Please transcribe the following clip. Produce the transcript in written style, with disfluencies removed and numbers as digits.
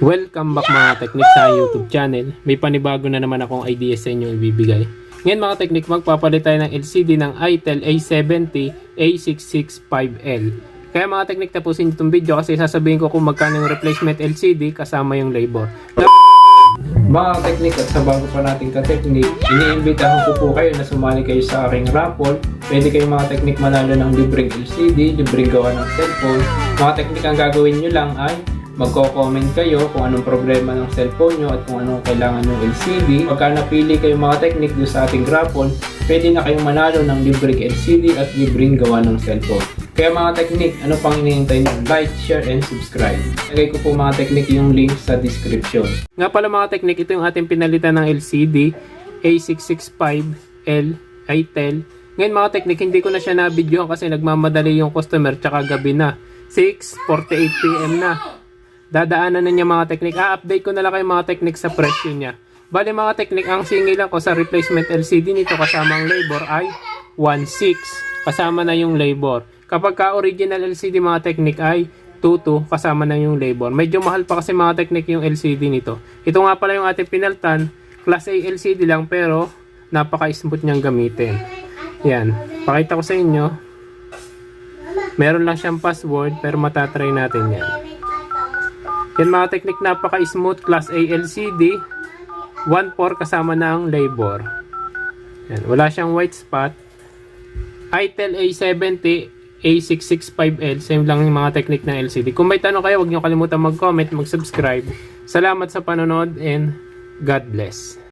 Welcome back mga teknik sa YouTube channel. May panibago na naman akong idea sa inyo ibibigay. Ngayon mga teknik, magpapalit tayo ng LCD ng ITEL A70 A665L. Kaya mga teknik, tapusin itong video kasi sasabihin ko kung magkano yung replacement LCD kasama yung labor. Mga teknik, at sa bago pa natin ka-teknik, iniimbitahan ko po kayo na sumali kayo sa aking raffle. Pwede kayo mga teknik manalo ng libreng LCD, libreng gawa ng cellphone. Mga teknik, ang gagawin nyo lang ay magko-comment kayo kung anong problema ng cellphone nyo at kung anong kailangan ng LCD. Pagka napili kayo mga teknik doon sa ating raffle, pwede na kayong manalo ng libreng LCD at libreng gawa ng cellphone. Kaya mga teknik, ano pang hinihintay nyo? Like, share, and subscribe. Lagay ko po mga teknik yung link sa description. Nga pala mga teknik, ito yung ating pinalitan ng LCD A665L ITEL. Ngayon mga teknik, hindi ko na siya na-videohan kasi nagmamadali yung customer tsaka gabi na. 6:48 PM na. Dadaanan na niya mga teknik. Update ko na lang kayo mga teknik sa presyo niya. Bali mga teknik, ang singil ko sa replacement LCD nito kasama ang labor ay 1.6. Kasama na yung labor. Kapag ka original LCD mga teknik ay 2.2 kasama na yung labor. Medyo mahal pa kasi mga teknik yung LCD nito. Ito nga pala yung ating pinaltan. Class A LCD lang pero napaka-smooth niyang gamitin. Yan. Pakita ko sa inyo. Meron lang siyang password pero matatry natin yan. Yan mga teknik, napaka-smooth, Class A LCD, 1.4 kasama na ang labor. Yan, wala siyang white spot. ITEL A70 A665L, same lang yung mga teknik ng LCD. Kung may tanong kayo, huwag niyo kalimutan mag-comment, mag-subscribe. Salamat sa panonood and God bless.